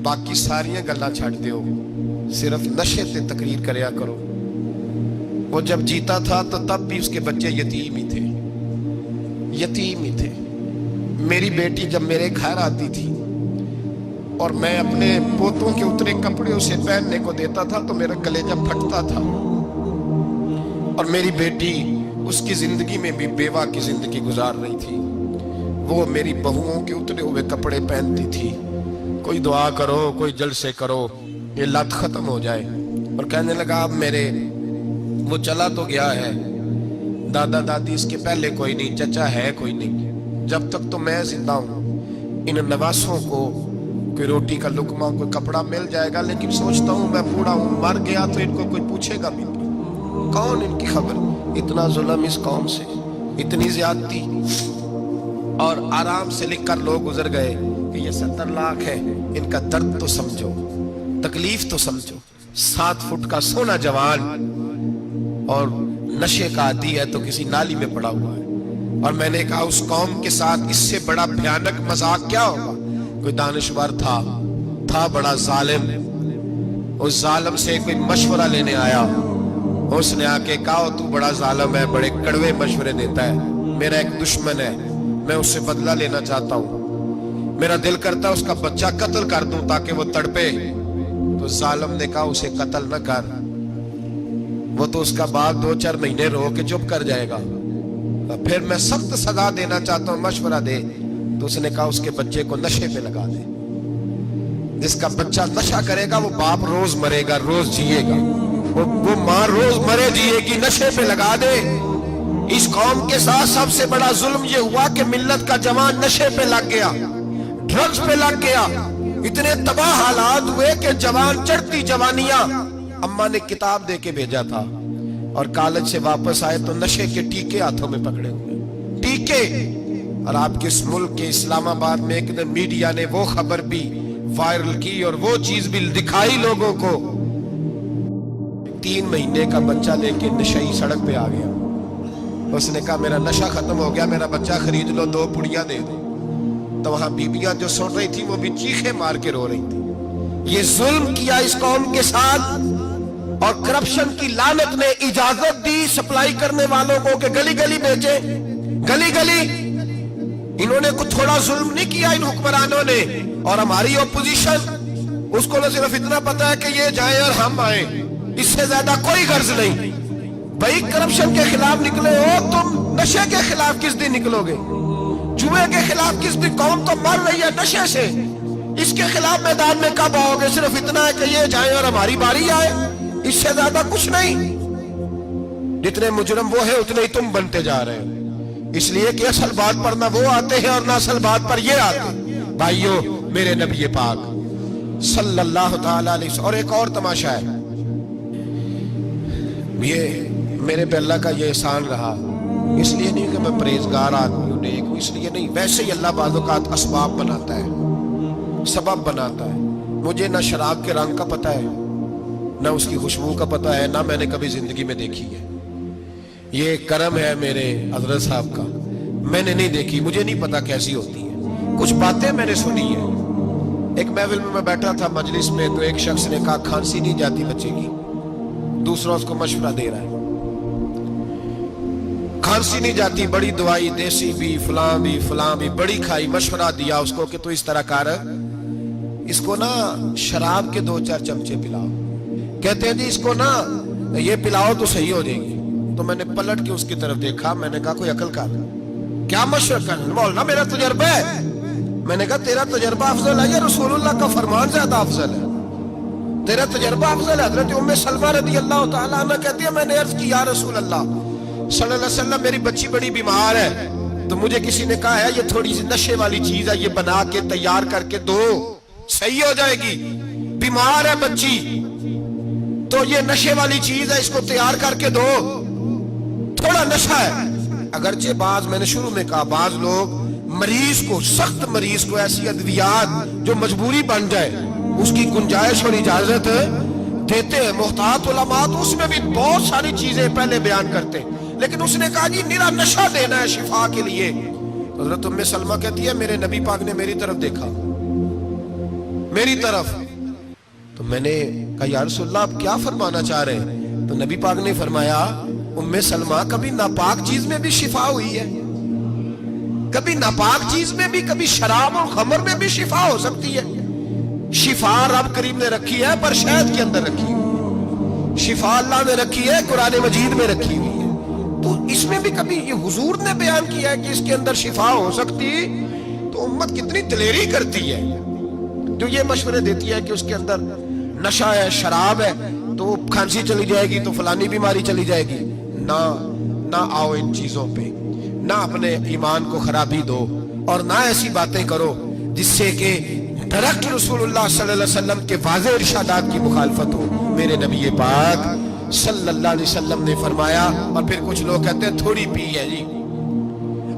باقی ساریاں گلاں چھڑ دیو، صرف نشے تے تقریر کریا کرو۔ وہ جب جیتا تھا تو تب بھی اس کے بچے یتیم ہی تھے، یتیم ہی تھے۔ میری بیٹی جب میرے گھر آتی تھی اور میں اپنے پوتوں کے اترے کپڑے اسے پہننے کو دیتا تھا تو میرا کلیجہ پھٹتا تھا۔ اور میری بیٹی اس کی زندگی میں بھی بیوہ کی زندگی گزار رہی تھی، وہ میری بہوؤں کے اترے ہوئے کپڑے پہنتی تھی۔ کوئی دعا کرو، کوئی جلسے کرو، یہ لت ختم ہو جائے۔ اور کہنے لگا اب میرے وہ چلا تو گیا ہے، دادا دادی اس کے پہلے کوئی نہیں، چچا ہے کوئی نہیں، جب تک تو میں زندہ ہوں ان نواسوں کو کوئی روٹی کا لقمہ، کوئی کپڑا مل جائے گا۔ لیکن سوچتا ہوں میں بوڑھا ہوں، مر گیا تو ان کو کوئی پوچھے گا بھی نہیں، کون ان کی خبر؟ اتنا ظلم اس قوم سے، اتنی زیادتی، اور آرام سے لکھ کر لوگ گزر گئے کہ یہ 70 لاکھ ہے، ان کا درد تو سمجھو، تکلیف تو سمجھو۔ 7 فٹ کا سونا جوان اور نشے کا عادی ہے تو کسی نالی میں پڑا ہوا ہے۔ اور میں نے کہا اس قوم کے ساتھ اس سے بڑا بھیانک مذاق کیا ہوگا؟ کوئی دانشور تھا بڑا ظالم، اس ظالم سے کوئی مشورہ لینے آیا، اس نے آ کے کہا تو بڑا ظالم ہے، بڑے کڑوے مشورے دیتا ہے، میرا ایک دشمن ہے، میں اس سے بدلہ لینا چاہتا ہوں، میرا دل کرتا ہے اس کا بچہ قتل کر دوں تاکہ وہ تڑپے۔ تو ظالم نے کہا اسے قتل نہ کر، وہ تو اس کا باپ 2-4 مہینے رو کے چپ کر جائے گا، پھر میں سخت سزا دینا چاہتا ہوں، مشورہ دے۔ تو اس نے کہا اس کے بچے کو نشے پہ لگا دے، جس کا بچہ نشہ کرے گا وہ باپ روز مرے گا، روز جیے گا، وہ ماں روز مرے جیے گی، نشے پہ لگا دے۔ اس قوم کے ساتھ سب سے بڑا ظلم یہ ہوا کہ ملت کا جوان نشے پہ لگ گیا، ڈرگز پہ لگ گیا، اتنے تباہ حالات ہوئے کہ جوان چڑھتی جوانیاں، اماں نے کتاب دے کے بھیجا تھا اور کالج سے واپس آئے تو نشے کے ٹیکے ہاتھوں میں پکڑے ہوئے، ٹیکے۔ اور آپ کے اس ملک کے اسلام آباد میں ایک دن میڈیا نے وہ خبر بھی وائرل کی اور وہ چیز بھی دکھائی لوگوں کو، 3 مہینے کا بچہ لے کے نشئی سڑک پہ آ گیا، اس نے کہا میرا نشہ ختم ہو گیا، میرا بچہ خرید لو، 2 پڑیاں دے دو۔ تو وہاں بیبیاں جو سن رہی تھی وہ بھی چیخیں مار کے رو رہی تھی۔ یہ ظلم کیا اس قوم کے ساتھ، اور کرپشن کی لعنت نے اجازت دی سپلائی کرنے والوں کو کہ گلی گلی بیچے، گلی گلی۔ انہوں نے کچھ تھوڑا ظلم نہیں کیا ان حکمرانوں نے، اور ہماری اپوزیشن اس کو نہ صرف اتنا پتا ہے کہ یہ جائیں اور ہم آئیں، اس سے زیادہ کوئی غرض نہیں۔ بھائی کرپشن کے خلاف نکلے ہو تم، نشے کے خلاف کس دن نکلو گے؟ جوئے کے خلاف کس دن؟ قوم تو مر رہی ہے نشے سے، اس کے خلاف میدان میں کب آؤ گے؟ صرف اتنا ہے کہ یہ جائیں اور ہماری باری آئے، اس سے زیادہ کچھ نہیں۔ جتنے مجرم وہ ہیں اتنے ہی تم بنتے جا رہے ہو، اس لیے کہ اصل بات پر نہ وہ آتے ہیں اور نہ اصل بات پر یہ آتے۔ بھائیو، میرے نبی پاک صلی اللہ تعالی علیہ وسلم، اور ایک اور تماشا ہے، یہ میرے پہ اللہ کا یہ احسان رہا، اس لیے نہیں کہ میں پرہیزگار آدمی ہوں، نیک ہوں، اس لیے نہیں، ویسے ہی اللہ بعض اوقات اسباب بناتا ہے، سبب بناتا ہے۔ مجھے نہ شراب کے رنگ کا پتہ ہے، نہ اس کی خوشبو کا پتہ ہے، نہ میں نے کبھی زندگی میں دیکھی ہے، یہ کرم ہے میرے حضرت صاحب کا، میں نے نہیں دیکھی، مجھے نہیں پتا کیسی ہوتی ہے، کچھ باتیں میں نے سنی ہیں۔ ایک محفل میں بیٹھا تھا مجلس میں، تو ایک شخص نے کہا کھانسی نہیں جاتی بچے کی، دوسرا اس کو مشورہ دے رہا ہے، کھانسی نہیں جاتی، بڑی دوائی دیسی بھی فلاں بھی بڑی کھائی، مشورہ دیا اس کو کہ تو اس طرح کر، اس کو نا شراب کے 2-4 چمچے پلاؤ، کہتے ہیں جی اس کو نا یہ پلاؤ تو صحیح ہو جائے گی۔ تو میں نے پلٹ کے اس کی طرف دیکھا، میں نے کہا کوئی عقل کر، کیا مشورہ کر؟ مولانا میرا تجربہ ہے۔ میں نے کہا تیرا تجربہ افضل ہے یا رسول اللہ کا فرمان زیادہ افضل ہے؟ تیرا تجربہ افضل ہے۔ حضرت ام سلمہ رضی اللہ تعالیٰ عنہ کہتی ہے میں نے عرض کی یا رسول اللہ صلی اللہ علیہ وسلم، میری بچی بڑی بیمار ہے، تو مجھے کسی نے کہا ہے یہ تھوڑی سی نشے والی چیز ہے، یہ بنا کے تیار کر کے دو، صحیح ہو جائے گی، بیمار ہے بچی تو یہ نشے والی چیز ہے، اس کو تیار کر کے دو، تھوڑا نشہ ہے۔ اگرچہ میں نے شروع میں کہا بعض لوگ مریض کو، سخت مریض کو ایسی ادویات جو مجبوری بن جائے اس کی گنجائش اور اجازت دیتے ہیں، محتاط علماء تو اس میں بھی بہت ساری چیزیں پہلے بیان کرتے ہیں، لیکن اس نے کہا جی میرا نشہ دینا ہے شفا کے لیے۔ حضرت ام سلمہ کہتی ہے میرے نبی پاک نے میری طرف دیکھا، میری طرف. تو میں نے کہا یا رسول اللہ آپ کیا فرمانا چاہ رہے ہیں؟ تو نبی پاک نے فرمایا ام سلمہ کبھی ناپاک چیز میں بھی شفا ہوئی ہے، کبھی ناپاک چیز میں بھی، کبھی شراب اور خمر میں بھی شفا ہو سکتی ہے. شفا رب کریم نے رکھی ہے پر شہد کے اندر رکھی ہے، شفا اللہ نے رکھی ہے قرآن مجید میں رکھی ہوئی ہے. تو اس میں بھی کبھی یہ حضور نے بیان کیا ہے کہ اس کے اندر شفا ہو سکتی، تو امت کتنی دلیری کرتی ہے جو یہ مشورے دیتی ہے کہ اس کے اندر نشہ ہے، شراب ہے، تو کھانسی چلی جائے گی تو فلانی بیماری چلی جائے گی. نہ آؤ ان چیزوں پہ، نہ اپنے ایمان کو خرابی دو، اور نہ ایسی باتیں کرو جس سے کہ ڈائریکٹ رسول اللہ صلی اللہ علیہ وسلم کے واضح ارشادات کی مخالفت ہو. میرے نبی پاک صلی اللہ علیہ وسلم نے فرمایا. اور پھر کچھ لوگ کہتے ہیں تھوڑی پی ہے جی.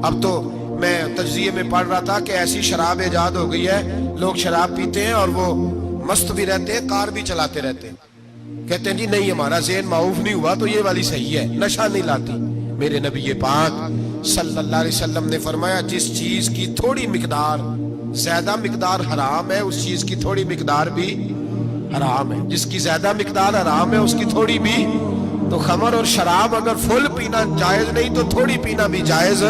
اب تو میں تجزیے میں پڑھ رہا تھا کہ ایسی شراب ایجاد ہو گئی ہے، لوگ شراب پیتے ہیں اور وہ مست بھی رہتے ہیں، کار بھی چلاتے رہتے ہیں. کہتے ہیں جی نہیں ہمارا ذہن معاف نہیں ہوا تو یہ والی صحیح ہے، نشہ نہیں لاتی. میرے نبی پاک صلی اللہ علیہ وسلم نے فرمایا جس چیز کی تھوڑی مقدار، زیادہ مقدار حرام ہے اس چیز کی تھوڑی مقدار بھی حرام ہے. جس کی زیادہ مقدار حرام ہے اس کی تھوڑی بھی. تو خمر اور شراب اگر فل پینا جائز نہیں تو تھوڑی پینا بھی جائز.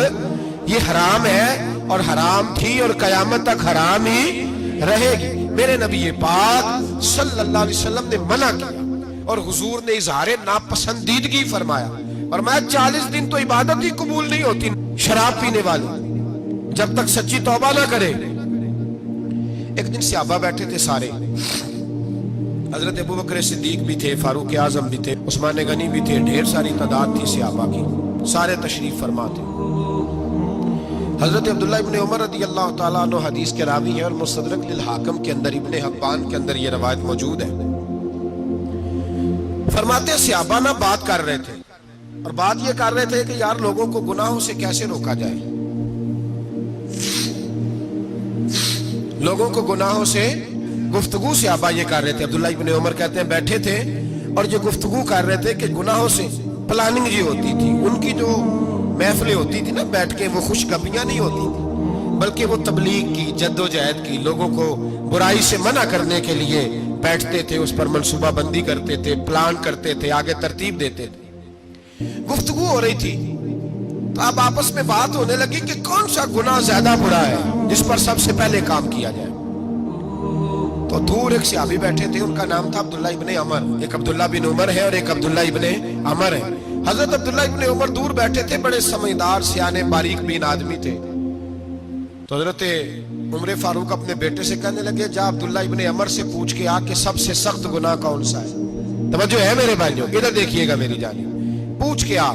یہ حرام ہے اور حرام تھی اور قیامت تک حرام ہی رہے گی. میرے نبی پاک صلی اللہ علیہ وسلم نے منع کیا اور حضور نے اظہار ناپسندیدگی فرمایا. فرمایا 40 دن تو عبادت ہی قبول نہیں ہوتی شراب پینے والی جب تک سچی توبہ نہ کرے. ایک دن صحابہ بیٹھے تھے سارے، حضرت ابوبکر صدیق بھی تھے، فاروق اعظم بھی تھے، عثمان غنی بھی تھے، ڈھیر ساری تعداد تھی صحابہ کی، سارے تشریف فرما تھے. حضرت عبداللہ ابن عمر رضی اللہ تعالیٰ عنہ حدیث کے راوی ہیں اور مستدرک للحاکم کے اندر ابن حبان کے اندر یہ روایت موجود ہے. فرماتے ہیں صحابہ نہ بات کر رہے تھے اور بات یہ کر رہے تھے کہ یار لوگوں کو گناہوں سے کیسے روکا جائے، لوگوں کو گناہوں سے گفتگو. صحابہ یہ کر رہے تھے. عبداللہ ابن عمر کہتے ہیں بیٹھے تھے اور جو گفتگو کر رہے تھے کہ گناہوں سے پلاننگ جی ہوتی تھی. ان کی جو محفلیں ہوتی تھی نا بیٹھ کے، وہ خوش گپیاں نہیں ہوتی تھی بلکہ وہ تبلیغ کی، جد و جہد کی، لوگوں کو برائی سے منع کرنے کے لیے بیٹھتے تھے، اس پر منصوبہ بندی کرتے تھے، پلان کرتے تھے، آگے ترتیب دیتے تھے. گفتگو ہو رہی تھی تو اب آپس میں بات ہونے لگی کہ کون سا گناہ زیادہ برا ہے جس پر سب سے پہلے کام کیا جائے. تو دور ایک صحابی بیٹھے تھے، ان کا نام تھا عبداللہ ابن عمر. ایک عبداللہ بن عمر ہے اور ایک عبداللہ ابن عمر ہے. حضرت عبداللہ ابن عمر دور بیٹھے تھے، بڑے سمجھدار سیانے باریک بین آدمی تھے. تو حضرت عمر فاروق اپنے بیٹے سے کہنے لگے جا عبداللہ ابن عمر سے پوچھ کے آ کہ سب سے سخت گناہ کون سا ہے. توجہ ہے میرے بھائیوں، ادھر دیکھیے گا میری جانب. پوچھ کے آ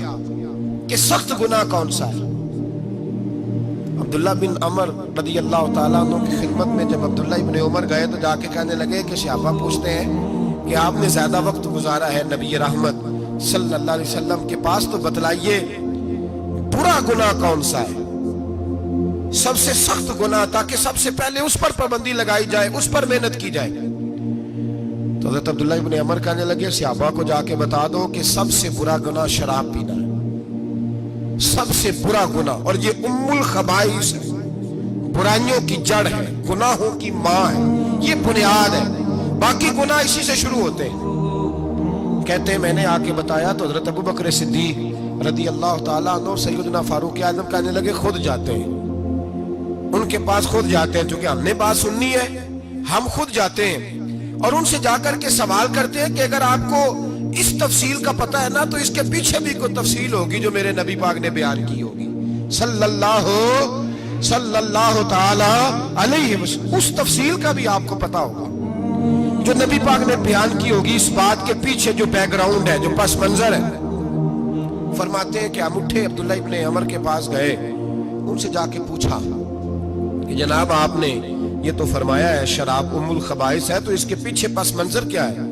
کہ سخت گناہ کون سا ہے. عبداللہ بن عمر رضی اللہ تعالیٰ عنہ کی خدمت میں جب عبداللہ ابن عمر گئے تو جا کے کہنے لگے کہ صحابہ پوچھتے ہیں کہ آپ نے زیادہ وقت گزارا ہے نبی رحمت صلی اللہ علیہ وسلم کے پاس، تو بتلائیے برا گناہ کون سا ہے، سب سے سخت گناہ، تاکہ سب سے پہلے اس پر پابندی لگائی جائے، اس پر محنت کی جائے. تو حضرت عبداللہ ابن عمر کہنے لگے صحابہ کو جا کے بتا دو کہ سب سے برا گناہ شراب پینا ہے، سب سے برا گناہ، اور یہ ام الخبائث ہے، برائیوں کی جڑ ہے، گناہوں کی ماں ہے، یہ بنیاد ہے. باقی گناہ اسی سے شروع ہوتے ہیں. کہتے ہیں میں نے آ کے بتایا تو حضرت ابوبکر صدیق رضی اللہ تعالیٰ عنہ سیدنا فاروق اعظم کہنے لگے خود جاتے ہیں، ان کے پاس خود جاتے ہیں، چونکہ ہم نے بات سننی ہے ہم خود جاتے ہیں اور ان سے جا کر کے سوال کرتے ہیں کہ اگر آپ کو اس تفصیل کا پتہ ہے نا تو اس کے پیچھے بھی کوئی تفصیل ہوگی جو میرے نبی پاک نے بیان کی ہوگی صلی اللہ تعالی علیہ وسلم. اس تفصیل کا بھی آپ کو پتہ ہوگا جو نبی پاک نے بیان کی ہوگی، اس بات کے پیچھے جو بیک گراؤنڈ ہے، جو پس منظر ہے. فرماتے ہیں کہ ہم اٹھے، عبداللہ ابن عمر کے پاس گئے، ان سے جا کے پوچھا کہ جناب آپ نے یہ تو فرمایا ہے شراب ام الخبائث ہے، تو اس کے پیچھے پس منظر کیا ہے؟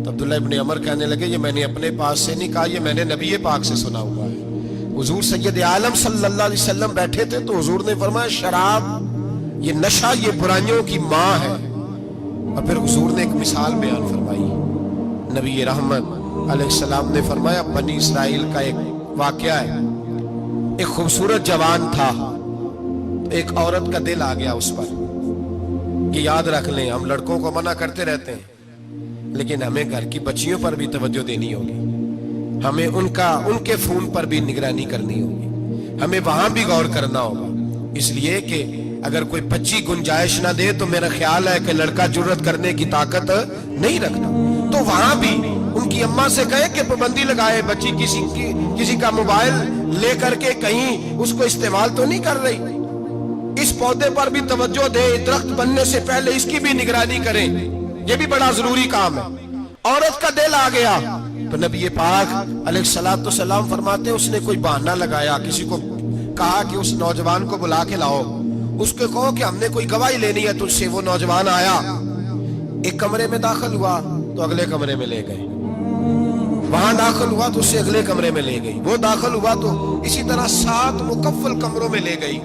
تو عبداللہ ابن عمر کہنے لگے یہ میں نے اپنے پاس سے نہیں کہا، یہ میں نے نبی پاک سے سنا ہوا ہے. حضور سید عالم صلی اللہ علیہ وسلم بیٹھے تھے تو حضور نے فرمایا شراب یہ نشہ، یہ برائیوں کی ماں ہے. اور پھر حضور نے ایک مثال بیان فرمائی. نبی رحمت علیہ السلام نے فرمایا بنی اسرائیل کا ایک واقعہ ہے. ایک خوبصورت جوان تھا، ایک عورت کا دل آ گیا اس پر. کہ یاد رکھ لیں ہم لڑکوں کو منع کرتے رہتے ہیں لیکن ہمیں گھر کی بچیوں پر بھی توجہ دینی ہوگی, ہمیں ان کے فون پر بھی نگرانی کرنی ہوگی, ہمیں وہاں بھی غور کرنا ہوگا. اس لیے کہ اگر کوئی بچی گنجائش نہ دے تو میرا خیال ہے کہ لڑکا جرت کرنے کی طاقت نہیں رکھتا, تو وہاں بھی ان کی اماں سے کہے کہ پابندی لگائے, بچی کسی کا موبائل لے کر کے کہیں اس کو استعمال تو نہیں کر رہی, اس پودے پر بھی توجہ دے, درخت بننے سے پہلے اس کی بھی نگرانی کریں, یہ بھی بڑا ضروری کام ہے. عورت کا دل آ گیا تو نبی پاک علیہ الصلوۃ والسلام فرماتے ہیں اس نے کوئی بہانہ لگایا, کسی کو کہا کہ اس نوجوان کو بلا کے لاؤ, اس کو کہو کہ ہم نے کوئی گواہی لینی ہے تجھ سے. وہ نوجوان آیا, ایک کمرے میں داخل ہوا تو اگلے کمرے میں لے گئے, وہاں داخل ہوا تو اس سے اگلے کمرے میں لے گئی, وہ داخل ہوا تو اسی طرح 7 مکفل کمروں میں لے گئی.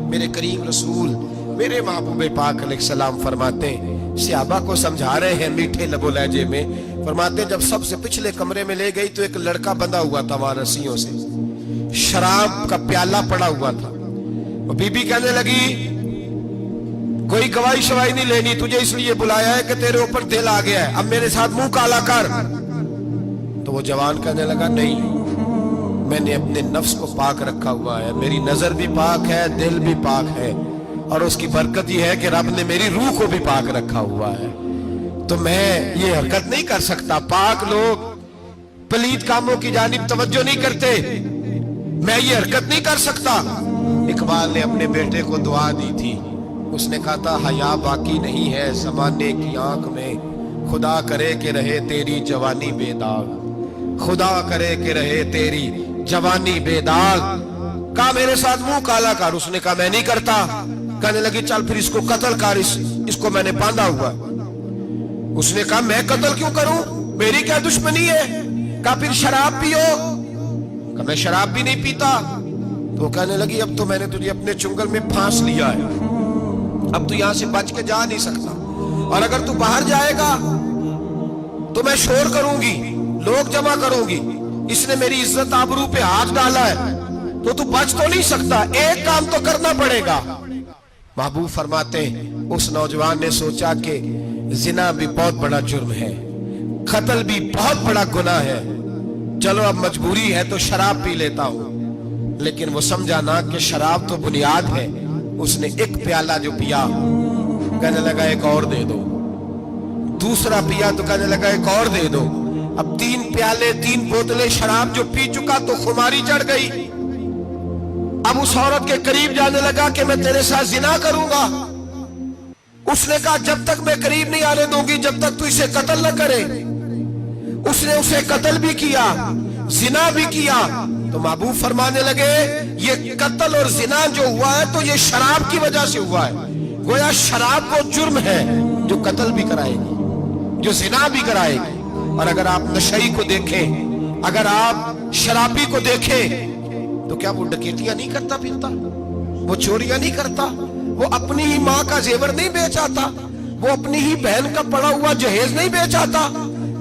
میرے کریم رسول میرے محبوب پاک علیہ السلام فرماتے ہیں, صحابہ کو سمجھا رہے ہیں میٹھے لب و لہجے میں, فرماتے ہیں جب سب سے پچھلے کمرے میں لے گئی تو ایک لڑکا بندھا ہوا تھا وہاں رسیوں سے, شراب کا پیالہ پڑا ہوا تھا. وہ بی بی کہنے لگی کوئی گواہی شواہی نہیں لینی, تجھے اس لیے بلایا ہے کہ تیرے اوپر دل آ گیا ہے, اب میرے ساتھ منہ کالا کر. تو وہ جوان کہنے لگا نہیں, میں نے اپنے نفس کو پاک رکھا ہوا ہے, میری نظر بھی پاک ہے, دل بھی پاک ہے, اور اس کی برکت یہ ہے کہ رب نے میری روح کو بھی پاک رکھا ہوا ہے, تو میں یہ حرکت نہیں کر سکتا. پاک لوگ پلید کاموں کی جانب توجہ نہیں کرتے, میں یہ حرکت نہیں کر سکتا. اقبال نے اپنے بیٹے کو دعا دی تھی, اس نے کہا تھا حیا باقی نہیں ہے زمانے کی آنکھ میں, خدا کرے کہ رہے تیری جوانی بے داغ, خدا کرے کہ رہے تیری جوانی بے داغ. کہا میرے ساتھ منہ کالا کر, اس نے کہا میں نہیں کرتا. کہنے لگی چل پھر اس کو قتل کر, اس کو میں نے باندھا ہوا. اس نے کہا میں قتل کیوں کروں, میری کیا دشمنی ہے. کہا پھر شراب پیو, کہا میں شراب بھی نہیں پیتا. تو کہنے لگی اب تو میں نے تجھے اپنے چنگل میں پھانس لیا ہے, اب تو یہاں سے بچ کے جا نہیں سکتا, اور اگر تو باہر جائے گا تو میں شور کروں گی, لوگ جمع کروں گی, اس نے میری عزت آبرو پہ ہاتھ ڈالا ہے, تو بچ تو نہیں سکتا, ایک کام تو کرنا پڑے گا. محبوب فرماتے ہیں اس نوجوان نے سوچا کہ زنا بھی بہت بڑا جرم ہے, قتل بھی بہت بڑا گناہ ہے, چلو اب مجبوری ہے تو شراب پی لیتا ہوں. لیکن وہ سمجھا نہ کہ شراب تو بنیاد ہے. اس نے ایک پیالہ جو پیا, کہنے لگا ایک اور دے دو, دوسرا پیا تو کہنے لگا ایک اور دے دو. اب 3 پیالے 3 بوتلیں شراب جو پی چکا تو خماری چڑھ گئی. اب اس عورت کے قریب جانے لگا کہ میں تیرے ساتھ زنا کروں گا. اس نے کہا جب تک میں قریب نہیں آنے دوں گی جب تک تو اسے قتل نہ کرے. اس نے اسے قتل بھی کیا, زنا بھی کیا. تو محبوب فرمانے لگے یہ قتل اور زنا جو ہوا ہے تو یہ شراب کی وجہ سے ہوا ہے. گویا شراب کو جرم ہے جو قتل بھی کرائے گی, جو زنا بھی کرائے گی. اور اگر آپ نشئی کو دیکھیں, اگر آپ شرابی کو دیکھیں تو کیا وہ ڈکیتیاں نہیں کرتا پھرتا, وہ چوریاں نہیں کرتا, وہ اپنی ہی ماں کا زیور نہیں بیچ آتا, وہ اپنی ہی بہن کا پڑا ہوا جہیز نہیں بیچ آتا,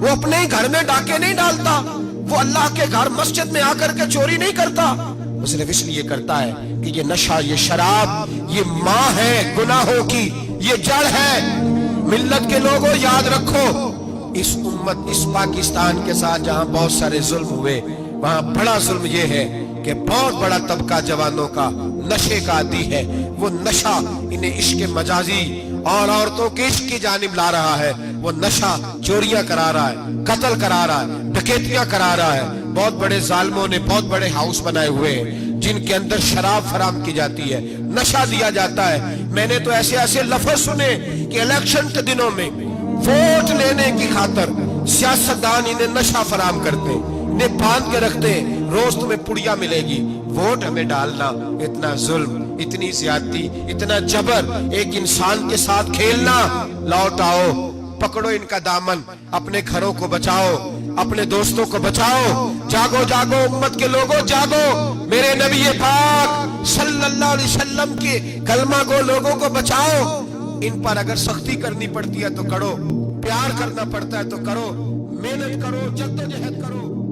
وہ اپنے ہی گھر میں ڈاکے نہیں ڈالتا, وہ اللہ کے گھر مسجد میں آ کر کے چوری نہیں کرتا. وہ صرف اس لیے کرتا ہے کہ یہ نشہ, یہ شراب, یہ ماں ہے گناہوں کی, یہ جڑ ہے. ملت کے لوگوں یاد رکھو, اس امت, اس پاکستان کے ساتھ جہاں بہت سارے ظلم ہوئے, وہاں بڑا ظلم یہ ہے کہ بہت بڑا طبقہ جوانوں کا نشے کا عادی ہے. وہ نشہ انہیں عشق مجازی اور عورتوں کے عشق کی جانب لا رہا ہے. وہ نشہ چوریاں کرا رہا ہے, قتل کرا رہا ہے, ڈکیتیاں کرا رہا ہے. بہت بڑے ظالموں نے بہت بڑے ہاؤس بنائے ہوئے ہیں جن کے اندر شراب فراہم کی جاتی ہے, نشہ دیا جاتا ہے. میں نے تو ایسے ایسے لفظ سنے کہ الیکشن کے دنوں میں ووٹ لینے کی خاطر سیاستدان انہیں نشہ فراہم کرتے, انہیں باندھ کے رکھتے, روز تمہیں پڑیا ملے گی, ووٹ ہمیں ڈالنا. اتنا ظلم, اتنی زیادتی, اتنا جبر, ایک انسان کے ساتھ کھیلنا. لوٹ آؤ, پکڑو ان کا دامن, اپنے گھروں کو بچاؤ, اپنے دوستوں کو بچاؤ. جاگو جاگو امت کے لوگوں, جاگو. میرے نبی پاک صلی اللہ علیہ وسلم کے کلمہ گو لوگوں کو بچاؤ. ان پر اگر سختی کرنی پڑتی ہے تو کرو, پیار کرنا پڑتا ہے تو کرو, محنت کرو, جدوجہد کرو.